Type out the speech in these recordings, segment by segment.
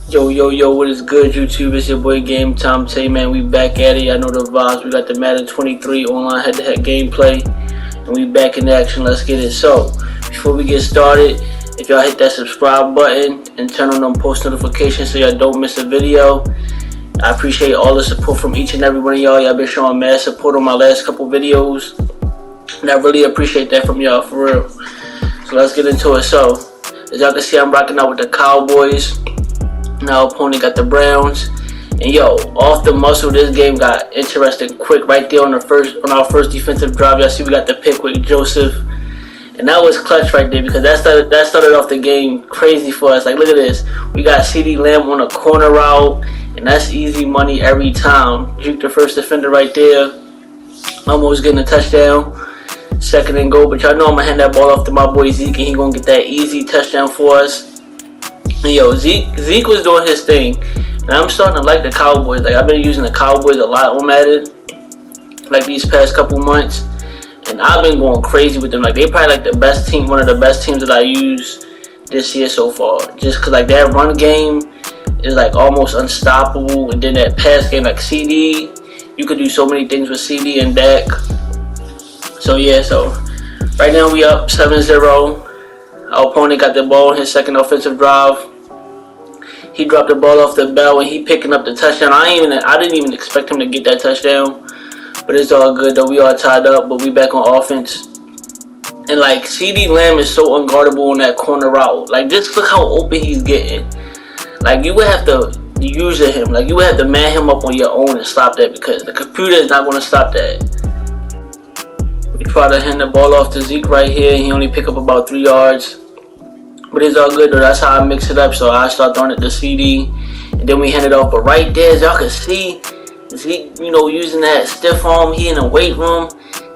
Yo, what is good, YouTube? It's your boy GameTimeTay, man. We back at it. I know the vibes. We got the Madden 23 online head-to-head gameplay, and we back in action. Let's get it. So, before we get started, if y'all hit that subscribe button and turn on them post notifications so y'all don't miss a video. I appreciate all the support from each and every one of y'all. Y'all been showing mad support on my last couple videos, and I really appreciate that from y'all, for real. So let's get into it. So, as y'all can see, I'm rocking out with the Cowboys. Now opponent got the Browns, and yo, off the muscle, this game got interesting quick right there on our first defensive drive. Y'all see we got the pick with Joseph, and that was clutch right there because that started off the game crazy for us. Like, look at this, we got CD Lamb on a corner route, and that's easy money every time. Juke the first defender right there, almost getting a touchdown. Second and goal, but y'all know I'm gonna hand that ball off to my boy Zeke, and he gonna get that easy touchdown for us. And yo, Zeke was doing his thing, and I'm starting to like the Cowboys. Like, I've been using the Cowboys a lot on Madden, like these past couple months, and I've been going crazy with them. Like, they probably like the best team, one of the best teams that I use this year so far. Just cause like that run game is like almost unstoppable, and then that pass game, like CD, you could do so many things with CD and Dak. So yeah, so right now we up 7-0. Our opponent got the ball in his second offensive drive. He dropped the ball off the bell and he picking up the touchdown. I didn't even expect him to get that touchdown, but it's all good though. We all tied up, but we back on offense. And like, CD Lamb is so unguardable on that corner route. Like, just look how open he's getting. Like, you would have to use him. Like, you would have to man him up on your own and stop that, because the computer is not going to stop that. We try to hand the ball off to Zeke right here. He only pick up about 3 yards. But it's all good though. That's how I mix it up. So I start throwing it to CD, and then we hand it off. But right there, as y'all can see, Zeke, using that stiff arm, he in the weight room,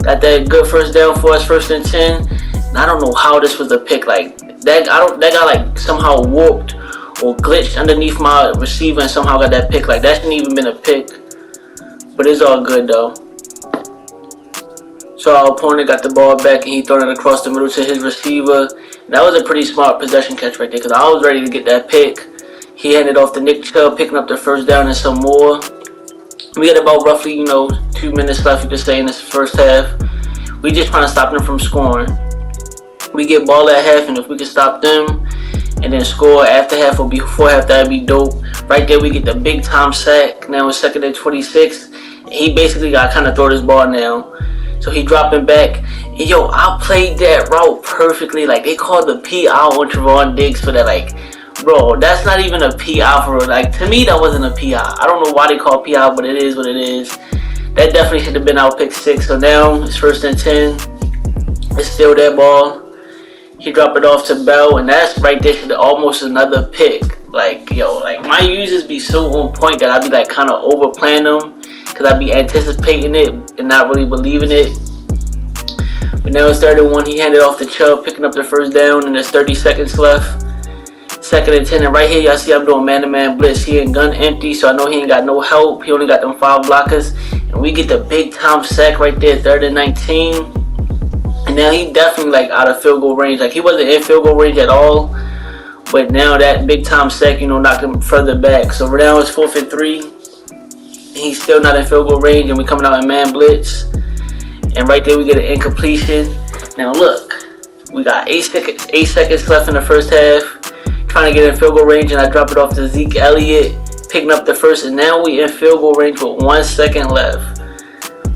got that good first down for us, 1st and 10. And I don't know how this was a pick. Like, that got like somehow warped or glitched underneath my receiver and somehow got that pick. Like, that shouldn't even been a pick. But it's all good though. So our opponent got the ball back, and he thrown it across the middle to his receiver. That was a pretty smart possession catch right there, because I was ready to get that pick. He handed off to Nick Chubb, picking up the first down and some more. We got about roughly, 2 minutes left, you could say, in this first half. We just trying to stop them from scoring. We get ball at half, and if we can stop them and then score after half or before half, that'd be dope. Right there, we get the big time sack. Now it's 2nd and 26. And he basically got to kind of throw this ball now. So he dropping back. And yo, I played that route perfectly. Like, they called the PI on Trevon Diggs for that. Like, bro, that's not even a PI for real. Like, to me, that wasn't a PI. I don't know why they call PI, but it is what it is. That definitely should have been our pick 6. So now it's 1st and 10. It's still that ball. He dropped it off to Bell, and that's right there, almost another pick. Like, yo, like, my users be so on point that I be like kind of overplaying them, because I be anticipating it and not really believing it. But now it's 3rd and 1. He handed off to Chubb, picking up the first down, and there's 30 seconds left. 2nd and 10. And right here, y'all see I'm doing man-to-man blitz. He ain't gun empty, so I know he ain't got no help. He only got them 5 blockers. And we get the big-time sack right there, 3rd and 19. And now he definitely, like, out of field goal range. Like, he wasn't in field goal range at all. But now that big-time sack, knocked him further back. So now it's 4th and 3. He's still not in field goal range, and we coming out in man blitz. And right there we get an incompletion. Now look, we got 8 seconds left in the first half. Trying to get in field goal range, and I drop it off to Zeke Elliott, picking up the first, and now we in field goal range with 1 second left.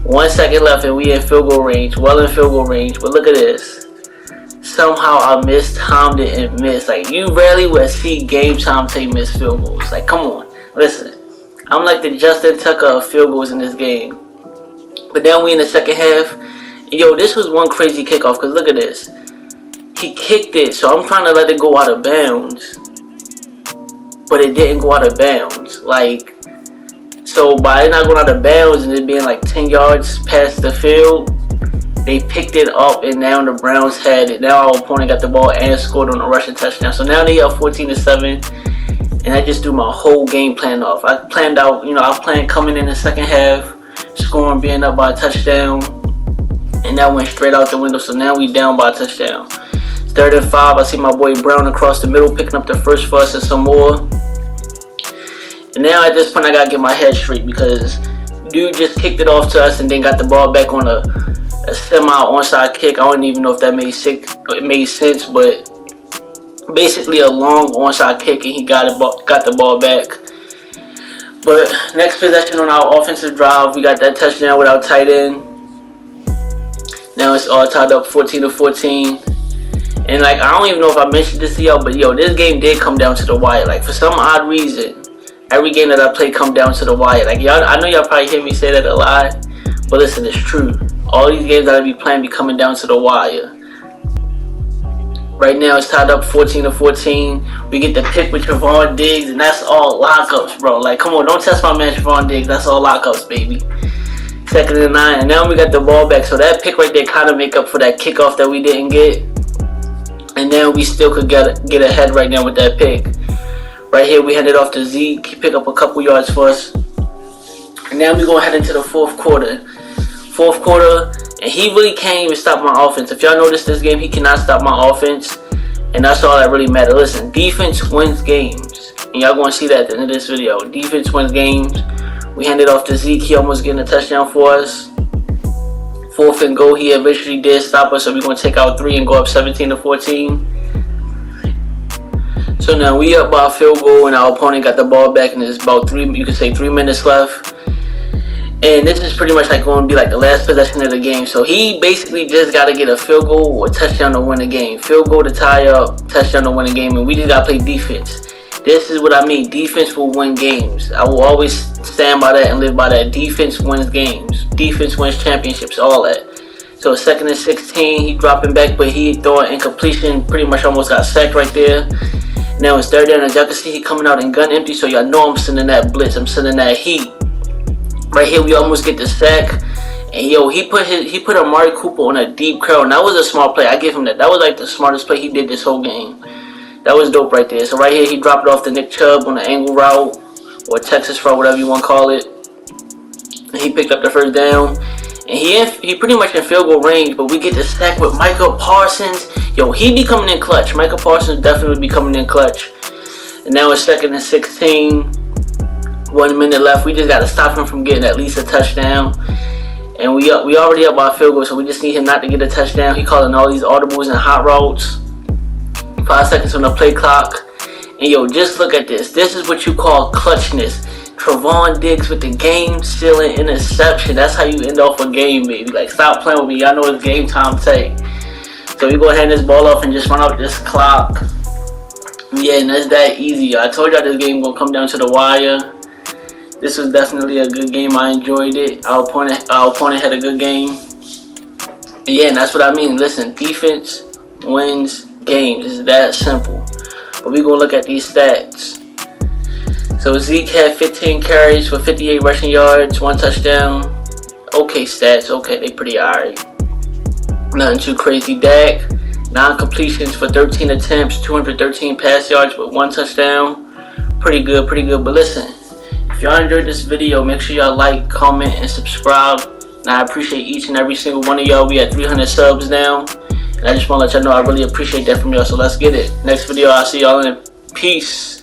1 second left, and we in field goal range, well in field goal range. But look at this. Somehow I mistimed it and missed. Like, you rarely would see GameTimeTay miss field goals. Like, come on, listen. I'm like the Justin Tucker of field goals in this game. But now we in the second half. And yo, this was one crazy kickoff, because look at this. He kicked it, so I'm trying to let it go out of bounds. But it didn't go out of bounds. Like, so by it not going out of bounds and it being like 10 yards past the field, they picked it up, and now the Browns had it. Now our opponent got the ball and scored on a rushing touchdown. So now they up 14-7. And I just threw my whole game plan off. I planned out, I planned coming in the second half, scoring, being up by a touchdown, and that went straight out the window. So now we down by a touchdown. It's 3rd and 5. I see my boy Brown across the middle, picking up the first for us and some more. And now at this point, I gotta get my head straight because dude just kicked it off to us and then got the ball back on a semi onside kick. I don't even know if that made sense, but basically a long onside kick, and he got the ball back. But next possession on our offensive drive, we got that touchdown with our tight end. Now it's all tied up 14-14. And like, I don't even know if I mentioned this to y'all, but yo, this game did come down to the wire. Like, for some odd reason, every game that I play come down to the wire. Like, y'all, I know y'all probably hear me say that a lot, but listen, it's true. All these games that I be playing be coming down to the wire. Right now it's tied up 14-14. We get the pick with Trevon Diggs, and that's all lockups, bro. Like, come on, don't test my man Trevon Diggs. That's all lockups, baby. 2nd and 9, and now we got the ball back. So that pick right there kind of make up for that kickoff that we didn't get. And then we still could get ahead right now with that pick. Right here, we handed off to Zeke. He picked up a couple yards for us. And now we're going to head into the fourth quarter. And he really can't even stop my offense. If y'all notice this game, he cannot stop my offense. And that's all that really matters. Listen, defense wins games. And y'all going to see that at the end of this video. Defense wins games. We handed off to Zeke. He almost getting a touchdown for us. 4th and goal, he eventually did stop us, so we're going to take out 3 and go up 17-14. So now we up by a field goal, and our opponent got the ball back, and there's about 3 minutes left. And this is pretty much like going to be like the last possession of the game. So he basically just got to get a field goal or a touchdown to win the game. Field goal to tie up, touchdown to win the game, and we just got to play defense. This is what I mean. Defense will win games. I will always stand by that and live by that. Defense wins games. Defense wins championships, all that. So 2nd and 16, he dropping back, but he throwing incompletion. Pretty much almost got sacked right there. Now it's 3rd down, and y'all can see he coming out in gun empty, so y'all know I'm sending that blitz. I'm sending that heat. Right here, we almost get the sack. And yo, he put Amari Cooper on a deep curl, and that was a smart play. I give him that. That was like the smartest play he did this whole game. That was dope right there. So right here, he dropped it off to Nick Chubb on the angle route, or Texas route, whatever you want to call it. And he picked up the 1st down. And he pretty much in field goal range, but we get the sack with Micah Parsons. Yo, he be coming in clutch. Micah Parsons definitely be coming in clutch. And now it's 2nd and 16. 1 minute left. We just got to stop him from getting at least a touchdown. And we already up by a field goal, so we just need him not to get a touchdown. He calling all these audibles and hot routes. 5 seconds on the play clock. And yo, just look at this. This is what you call clutchness. Trevon Diggs with the game-sealing interception. That's how you end off a game, baby. Like, stop playing with me. Y'all know it's GameTimeTay. So we go ahead and hand this ball off and just run out this clock. Yeah, and that's that easy. I told y'all this game gonna come down to the wire. This was definitely a good game. I enjoyed it. Our opponent had a good game. Yeah, and that's what I mean. Listen, defense wins games. It's that simple. But we're gonna look at these stats. So Zeke had 15 carries for 58 rushing yards, 1 touchdown. Okay stats. Okay, they pretty alright. Nothing too crazy. Dak, 9 completions for 13 attempts, 213 pass yards with 1 touchdown. Pretty good, pretty good. But listen, if y'all enjoyed this video, make sure y'all like, comment, and subscribe. And I appreciate each and every single one of y'all. We at 300 subs now. And I just want to let y'all know I really appreciate that from y'all. So let's get it. Next video, I'll see y'all in. Peace.